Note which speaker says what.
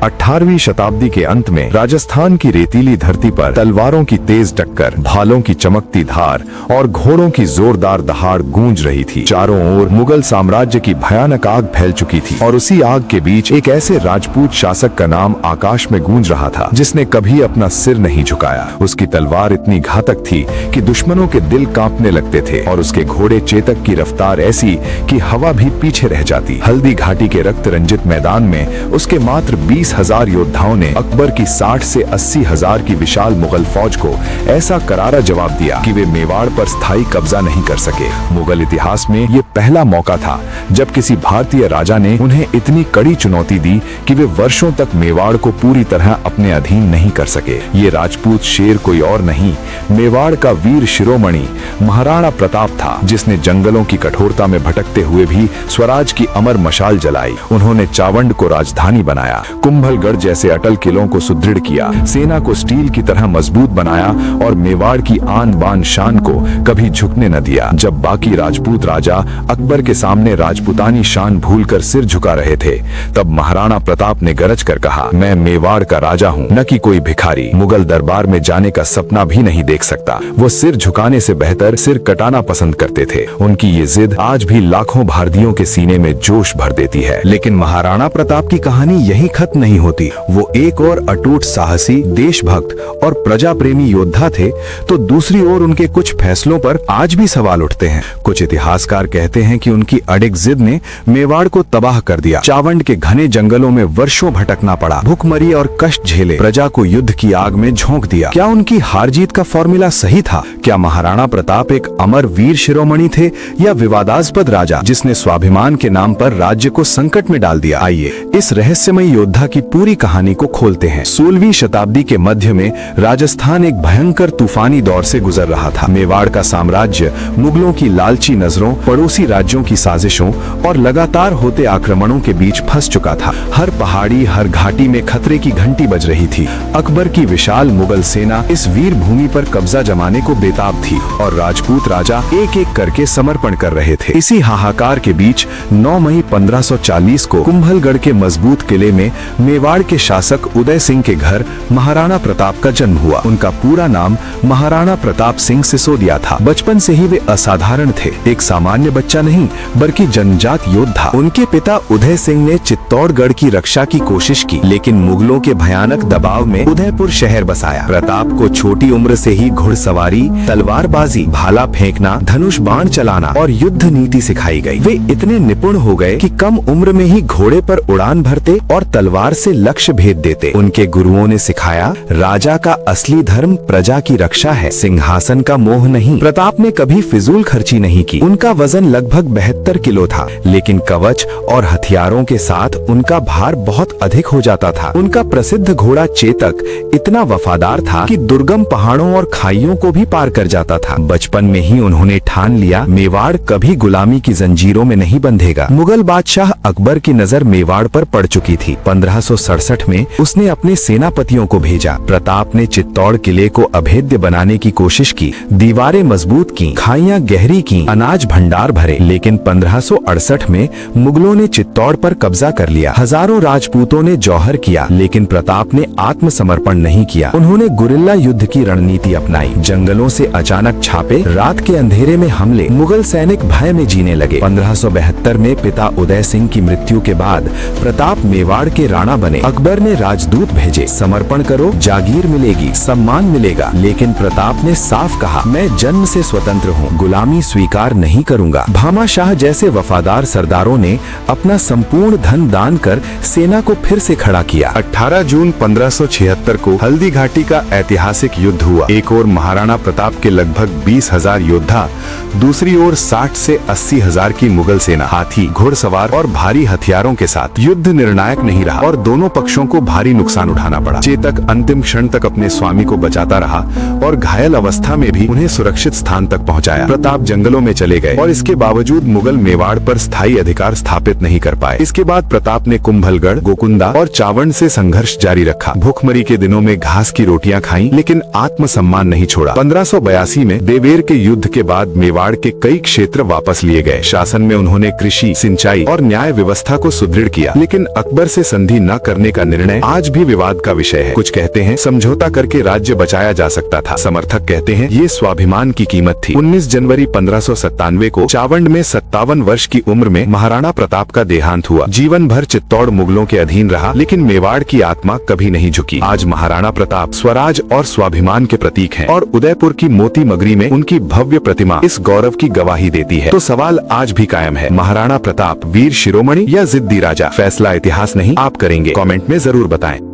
Speaker 1: 18वीं शताब्दी के अंत में राजस्थान की रेतीली धरती पर तलवारों की तेज टक्कर, भालों की चमकती धार और घोड़ों की जोरदार दहाड़ गूंज रही थी। चारों ओर मुगल साम्राज्य की भयानक आग फैल चुकी थी और उसी आग के बीच एक ऐसे राजपूत शासक का नाम आकाश में गूंज रहा था जिसने कभी अपना सिर नहीं झुकाया। उसकी तलवार इतनी घातक थी कि दुश्मनों के दिल कांपने लगते थे और उसके घोड़े चेतक की रफ्तार ऐसी कि हवा भी पीछे रह जाती। हल्दी घाटी के रक्त रंजित मैदान में उसके मात्र 20,000 योद्धाओं ने अकबर की 60 से 80,000 की विशाल मुगल फौज को ऐसा करारा जवाब दिया कि वे मेवाड़ पर स्थायी कब्जा नहीं कर सके। मुगल इतिहास में ये पहला मौका था जब किसी भारतीय राजा ने उन्हें इतनी कड़ी चुनौती दी कि वे वर्षों तक मेवाड़ को पूरी तरह अपने अधीन नहीं कर सके। ये राजपूत शेर कोई और नहीं, मेवाड़ का वीर शिरोमणि महाराणा प्रताप था, जिसने जंगलों की कठोरता में भटकते हुए भी स्वराज की अमर मशाल जलाई। उन्होंने चावंड को राजधानी बनाया, कुंभलगढ़ जैसे अटल किलों को सुदृढ़ किया, सेना को स्टील की तरह मजबूत बनाया और मेवाड़ की आन बान शान को कभी झुकने न दिया। जब बाकी राजपूत राजा अकबर के सामने राजपूतानी शान भूलकर सिर झुका रहे थे, तब महाराणा प्रताप ने गरज कर कहा, मैं मेवाड़ का राजा हूँ, न कि कोई भिखारी। मुगल दरबार में जाने का सपना भी नहीं देख सकता। वो सिर झुकाने से बेहतर सिर कटाना पसंद करते थे। उनकी ये जिद आज भी लाखों भारतीयों के सीने में जोश भर देती है।
Speaker 2: लेकिन महाराणा प्रताप की कहानी यहीं खत्म नहीं होती। वो एक और अटूट साहसी, देशभक्त और प्रजा प्रेमी योद्धा थे, तो दूसरी ओर उनके कुछ फैसलों पर आज भी सवाल उठते हैं। कुछ इतिहासकार कहते हैं कि उनकी अडिग जिद ने मेवाड़ को तबाह कर दिया। चावंड के घने जंगलों में वर्षों भटकना पड़ा, भूखमरी और कष्ट झेले, प्रजा को युद्ध की आग में झोंक दिया। क्या उनकी हार जीत का फॉर्मूला सही था? क्या महाराणा प्रताप एक अमर वीर शिरोमणि थे या विवादास्पद राजा जिसने स्वाभिमान के नाम पर राज्य को संकट में डाल दिया? आइए इस रहस्यमयी योद्धा की पूरी कहानी को खोलते हैं। 16वीं शताब्दी के मध्य में राजस्थान एक भयंकर तूफानी दौर से गुजर रहा था। मेवाड़ का साम्राज्य मुगलों की लालची नजरों, पड़ोसी राज्यों की साजिशों और लगातार होते आक्रमणों के बीच फंस चुका था। हर पहाड़ी, हर घाटी में खतरे की घंटी बज रही थी। अकबर की विशाल मुगल सेना इस वीर भूमि पर कब्जा जमाने को बेताब थी और राजपूत राजा एक एक करके समर्पण कर रहे थे। इसी हाहाकार के बीच 9 मई 1540 को कुंभलगढ़ के मजबूत किले में मेवाड़ के शासक उदय सिंह के घर महाराणा प्रताप का जन्म हुआ। उनका पूरा नाम महाराणा प्रताप सिंह सिसोदिया था। बचपन से ही वे असाधारण थे, एक सामान्य बच्चा नहीं बल्कि जनजात योद्धा। उनके पिता उदय सिंह ने चित्तौड़गढ़ की रक्षा की कोशिश की, लेकिन मुगलों के भयानक दबाव में उदयपुर शहर बसाया। प्रताप को छोटी उम्र से ही घुड़सवारी, तलवारबाजी, भाला फेंकना, धनुष बाण चलाना और युद्ध नीति सिखाई गई। वे इतने निपुण हो गए कि कम उम्र में ही घोड़े पर उड़ान भरते और तलवार से लक्ष्य भेद देते। उनके गुरुओं ने सिखाया, राजा का असली धर्म प्रजा की रक्षा है, सिंहासन का मोह नहीं। प्रताप ने कभी फिजूल खर्ची नहीं की। उनका वजन लगभग 72 किलो था, लेकिन कवच और हथियारों के साथ उनका भार बहुत अधिक हो जाता था। उनका प्रसिद्ध घोड़ा चेतक इतना वफादार था कि दुर्गम पहाड़ों और खाइयों को भी पार कर जाता था। बचपन में ही उन्होंने ठान लिया, मेवाड़ कभी गुलामी की जंजीरों में नहीं बंधेगा। मुगल बादशाह अकबर की नजर मेवाड़ पर पड़ चुकी थी। 1567 में उसने अपने सेनापतियों को भेजा। प्रताप ने चित्तौड़ किले को अभेद्य बनाने की कोशिश की, दीवारें मजबूत की, खाइयां गहरी की, अनाज भंडार भरे, लेकिन 1568 में मुगलों ने चित्तौड़ पर कब्जा कर लिया। हजारों राजपूतों ने जौहर किया, लेकिन प्रताप ने आत्मसमर्पण नहीं किया। उन्होंने गुरिल्ला युद्ध की रणनीति अपनाई, जंगलों से अचानक छापे, रात के अंधेरे में हमले। मुगल सैनिक भय में जीने लगे। 1572 में पिता उदय सिंह की मृत्यु के बाद प्रताप मेवाड़ के राणा बने। अकबर ने राजदूत भेजे, समर्पण करो, जागीर मिलेगी, सम्मान मिलेगा। लेकिन प्रताप ने साफ कहा, मैं जन्म से स्वतंत्र हूँ, गुलामी स्वीकार नहीं करूँगा। भामा शाह जैसे वफादार सरदारों ने अपना संपूर्ण धन दान कर सेना को फिर से खड़ा किया। 18 जून 1576 को हल्दी घाटी का ऐतिहासिक युद्ध हुआ। एक ओर महाराणा प्रताप के लगभग 20,000 योद्धा, दूसरी ओर 60 से 80,000 की मुगल सेना, हाथी, घुड़सवार और भारी हथियारों के साथ। युद्ध निर्णायक नहीं रहा और दोनों पक्षों को भारी नुकसान उठाना पड़ा। चेतक अंतिम क्षण तक अपने स्वामी को बचाता रहा और घायल अवस्था में भी उन्हें सुरक्षित स्थान तक पहुंचाया। प्रताप जंगलों में चले गए और इसके बावजूद मुगल मेवाड़ पर स्थायी अधिकार स्थापित नहीं कर पाए। इसके बाद प्रताप ने कुंभलगढ़, गोकुंदा और चावंड से संघर्ष जारी रखा। भूखमरी के दिनों में घास की रोटियां खाई, लेकिन आत्मसम्मान नहीं छोड़ा। 1582 में देवेर के युद्ध के बाद मेवाड़ के कई क्षेत्र वापस लिए गए। शासन में उन्होंने कृषि, सिंचाई और न्याय व्यवस्था को सुदृढ़ किया, लेकिन अकबर से संधि न न करने का निर्णय आज भी विवाद का विषय है। कुछ कहते हैं समझौता करके राज्य बचाया जा सकता था। समर्थक कहते हैं ये स्वाभिमान की कीमत थी। 19 जनवरी 1597 को चावंड में 57 वर्ष की उम्र में महाराणा प्रताप का देहांत हुआ। जीवन भर चित्तौड़ मुगलों के अधीन रहा, लेकिन मेवाड़ की आत्मा कभी नहीं झुकी। आज महाराणा प्रताप स्वराज और स्वाभिमान के प्रतीक हैं और उदयपुर की मोती मगरी में उनकी भव्य प्रतिमा इस गौरव की गवाही देती है। तो सवाल आज भी कायम है, महाराणा प्रताप वीर शिरोमणि या जिद्दी राजा? फैसला इतिहास नहीं, आप करेंगे। कमेंट में जरूर बताएं।